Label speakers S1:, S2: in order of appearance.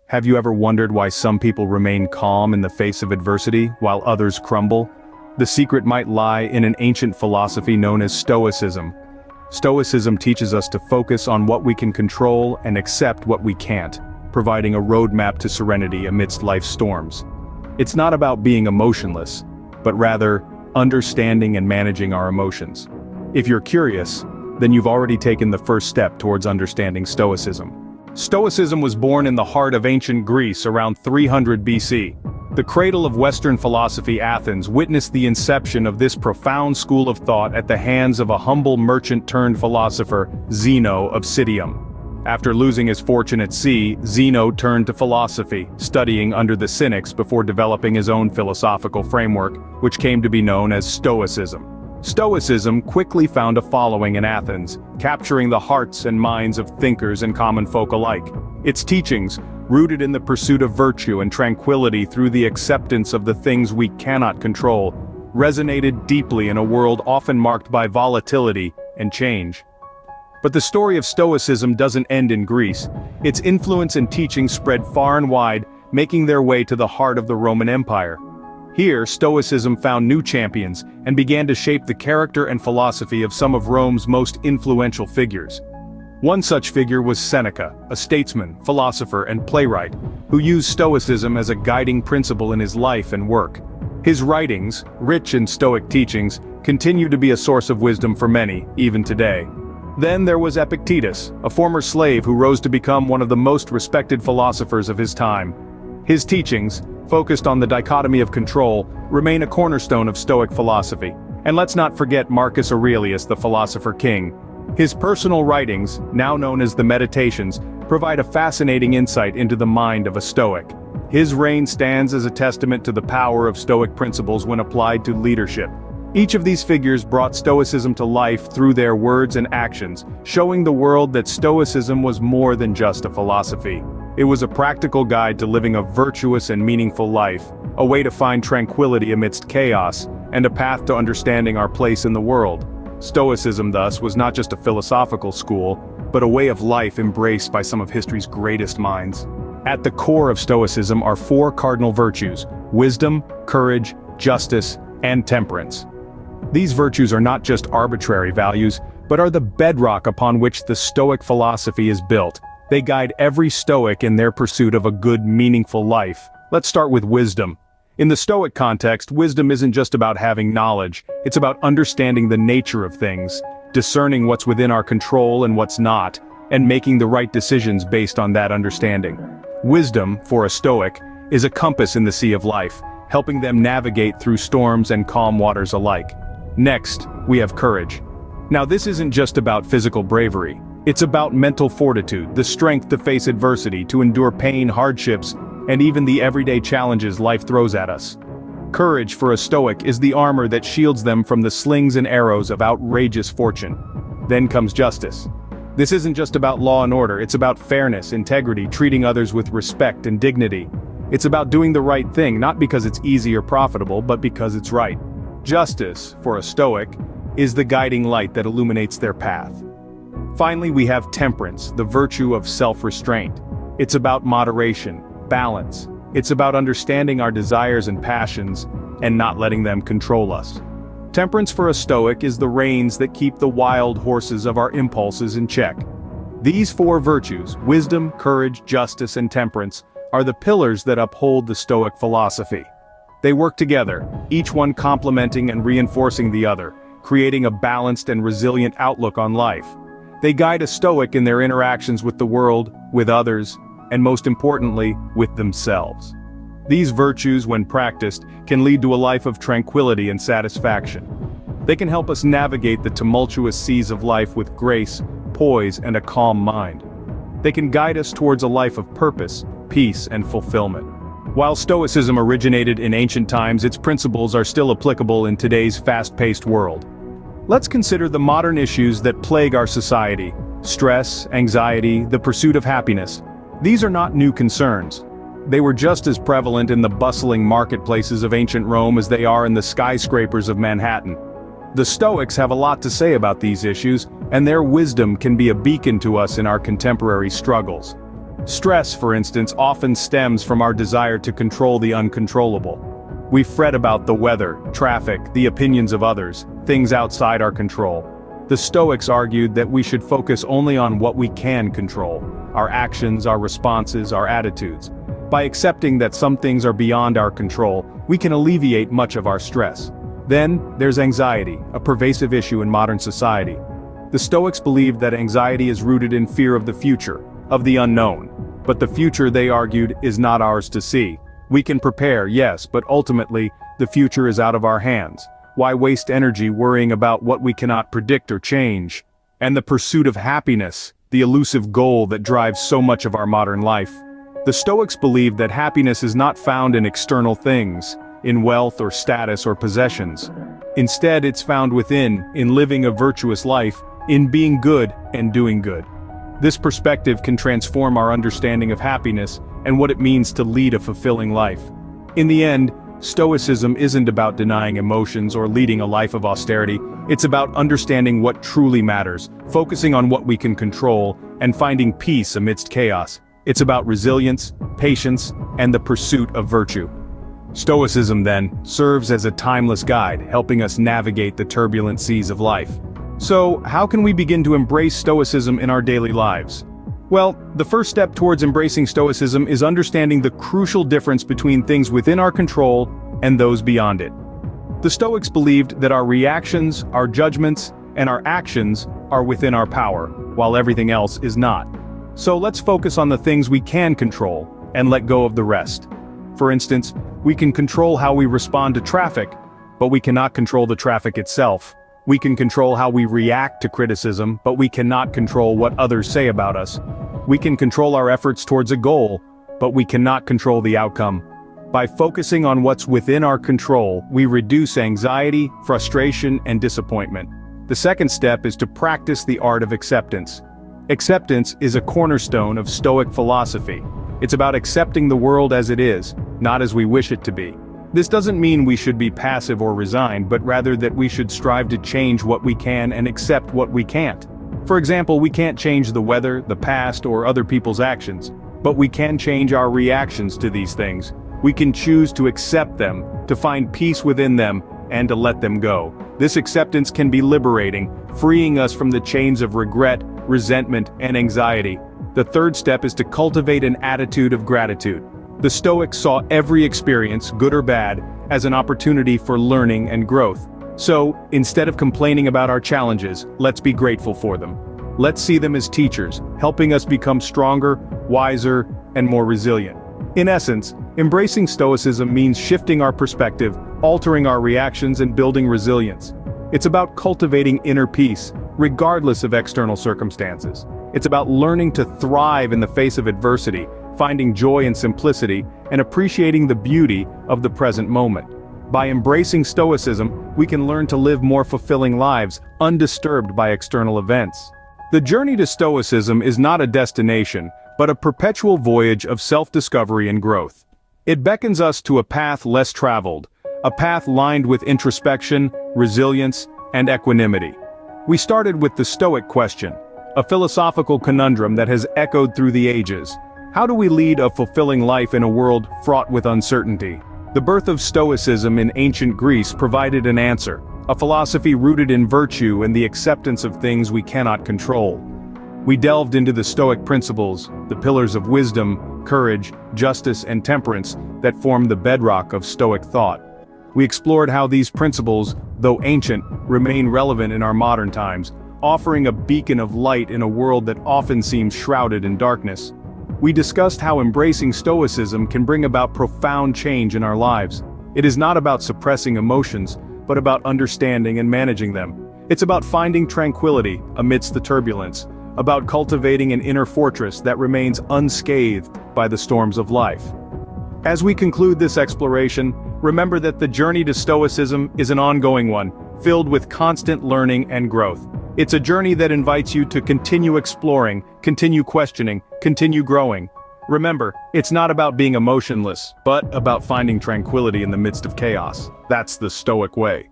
S1: Have you ever wondered why some people remain calm in the face of adversity, while others crumble? The secret might lie in an ancient philosophy known as Stoicism. Stoicism teaches us to focus on what we can control and accept what we can't, providing a roadmap to serenity amidst life's storms. It's not about being emotionless, but rather, understanding and managing our emotions. If you're curious, then you've already taken the first step towards understanding Stoicism. Stoicism was born in the heart of ancient Greece around 300 BC. The cradle of Western philosophy, Athens, witnessed the inception of this profound school of thought at the hands of a humble merchant-turned-philosopher, Zeno of Citium. After losing his fortune at sea, Zeno turned to philosophy, studying under the Cynics before developing his own philosophical framework, which came to be known as Stoicism. Stoicism quickly found a following in Athens, capturing the hearts and minds of thinkers and common folk alike. Its teachings, rooted in the pursuit of virtue and tranquility through the acceptance of the things we cannot control, resonated deeply in a world often marked by volatility and change. But the story of Stoicism doesn't end in Greece. Its influence and teachings spread far and wide, making their way to the heart of the Roman Empire. Here, Stoicism found new champions and began to shape the character and philosophy of some of Rome's most influential figures. One such figure was Seneca, a statesman, philosopher, and playwright, who used Stoicism as a guiding principle in his life and work. His writings, rich in Stoic teachings, continue to be a source of wisdom for many, even today. Then there was Epictetus, a former slave who rose to become one of the most respected philosophers of his time. His teachings, focused on the dichotomy of control, remain a cornerstone of Stoic philosophy. And let's not forget Marcus Aurelius, the philosopher king. His personal writings, now known as the Meditations, provide a fascinating insight into the mind of a Stoic. His reign stands as a testament to the power of Stoic principles when applied to leadership. Each of these figures brought Stoicism to life through their words and actions, showing the world that Stoicism was more than just a philosophy. It was a practical guide to living a virtuous and meaningful life, a way to find tranquility amidst chaos, and a path to understanding our place in the world. Stoicism, thus, was not just a philosophical school, but a way of life embraced by some of history's greatest minds. At the core of Stoicism are four cardinal virtues: wisdom, courage, justice, and temperance. These virtues are not just arbitrary values, but are the bedrock upon which the Stoic philosophy is built. They guide every Stoic in their pursuit of a good, meaningful life. Let's start with wisdom. In the Stoic context, wisdom isn't just about having knowledge, it's about understanding the nature of things, discerning what's within our control and what's not, and making the right decisions based on that understanding. Wisdom, for a Stoic, is a compass in the sea of life, helping them navigate through storms and calm waters alike. Next, we have courage. Now this isn't just about physical bravery. It's about mental fortitude, the strength to face adversity, to endure pain, hardships, and even the everyday challenges life throws at us. Courage for a Stoic is the armor that shields them from the slings and arrows of outrageous fortune. Then comes justice. This isn't just about law and order, it's about fairness, integrity, treating others with respect and dignity. It's about doing the right thing, not because it's easy or profitable, but because it's right. Justice, for a Stoic, is the guiding light that illuminates their path. Finally, we have temperance, the virtue of self-restraint. It's about moderation, balance. It's about understanding our desires and passions, and not letting them control us. Temperance for a Stoic is the reins that keep the wild horses of our impulses in check. These four virtues, wisdom, courage, justice, and temperance, are the pillars that uphold the Stoic philosophy. They work together, each one complementing and reinforcing the other, creating a balanced and resilient outlook on life. They guide a Stoic in their interactions with the world, with others, and most importantly, with themselves. These virtues, when practiced, can lead to a life of tranquility and satisfaction. They can help us navigate the tumultuous seas of life with grace, poise, and a calm mind. They can guide us towards a life of purpose, peace, and fulfillment. While Stoicism originated in ancient times, its principles are still applicable in today's fast-paced world. Let's consider the modern issues that plague our society: stress, anxiety, the pursuit of happiness. These are not new concerns. They were just as prevalent in the bustling marketplaces of ancient Rome as they are in the skyscrapers of Manhattan. The Stoics have a lot to say about these issues, and their wisdom can be a beacon to us in our contemporary struggles. Stress, for instance, often stems from our desire to control the uncontrollable. We fret about the weather, traffic, the opinions of others, things outside our control. The Stoics argued that we should focus only on what we can control: our actions, our responses, our attitudes. By accepting that some things are beyond our control, we can alleviate much of our stress. Then, there's anxiety, a pervasive issue in modern society. The Stoics believed that anxiety is rooted in fear of the future, of the unknown. But the future, they argued, is not ours to see. We can prepare, yes, but ultimately, the future is out of our hands. Why waste energy worrying about what we cannot predict or change? And the pursuit of happiness, the elusive goal that drives so much of our modern life. The Stoics believed that happiness is not found in external things, in wealth or status or possessions. Instead, it's found within, in living a virtuous life, in being good and doing good. This perspective can transform our understanding of happiness and what it means to lead a fulfilling life. In the end, Stoicism isn't about denying emotions or leading a life of austerity. It's about understanding what truly matters, focusing on what we can control, and finding peace amidst chaos. It's about resilience, patience, and the pursuit of virtue. Stoicism, then, serves as a timeless guide, helping us navigate the turbulent seas of life. So, how can we begin to embrace Stoicism in our daily lives? Well, the first step towards embracing Stoicism is understanding the crucial difference between things within our control and those beyond it. The Stoics believed that our reactions, our judgments, and our actions are within our power, while everything else is not. So let's focus on the things we can control, and let go of the rest. For instance, we can control how we respond to traffic, but we cannot control the traffic itself. We can control how we react to criticism, but we cannot control what others say about us. We can control our efforts towards a goal, but we cannot control the outcome. By focusing on what's within our control, we reduce anxiety, frustration, and disappointment. The second step is to practice the art of acceptance. Acceptance is a cornerstone of Stoic philosophy. It's about accepting the world as it is, not as we wish it to be. This doesn't mean we should be passive or resigned, but rather that we should strive to change what we can and accept what we can't. For example, we can't change the weather, the past, or other people's actions, but we can change our reactions to these things. We can choose to accept them, to find peace within them, and to let them go. This acceptance can be liberating, freeing us from the chains of regret, resentment, and anxiety. The third step is to cultivate an attitude of gratitude. The Stoics saw every experience, good or bad, as an opportunity for learning and growth. So, instead of complaining about our challenges, let's be grateful for them. Let's see them as teachers, helping us become stronger, wiser, and more resilient. In essence, embracing Stoicism means shifting our perspective, altering our reactions, and building resilience. It's about cultivating inner peace, regardless of external circumstances. It's about learning to thrive in the face of adversity, finding joy in simplicity, and appreciating the beauty of the present moment. By embracing Stoicism, we can learn to live more fulfilling lives, undisturbed by external events. The journey to Stoicism is not a destination, but a perpetual voyage of self-discovery and growth. It beckons us to a path less traveled, a path lined with introspection, resilience, and equanimity. We started with the Stoic question, a philosophical conundrum that has echoed through the ages. How do we lead a fulfilling life in a world fraught with uncertainty? The birth of Stoicism in ancient Greece provided an answer, a philosophy rooted in virtue and the acceptance of things we cannot control. We delved into the Stoic principles, the pillars of wisdom, courage, justice, and temperance that form the bedrock of Stoic thought. We explored how these principles, though ancient, remain relevant in our modern times, offering a beacon of light in a world that often seems shrouded in darkness. We discussed how embracing Stoicism can bring about profound change in our lives. It is not about suppressing emotions, but about understanding and managing them. It's about finding tranquility amidst the turbulence, about cultivating an inner fortress that remains unscathed by the storms of life. As we conclude this exploration, remember that the journey to Stoicism is an ongoing one, filled with constant learning and growth. It's a journey that invites you to continue exploring, continue questioning, continue growing. Remember, it's not about being emotionless, but about finding tranquility in the midst of chaos. That's the Stoic way.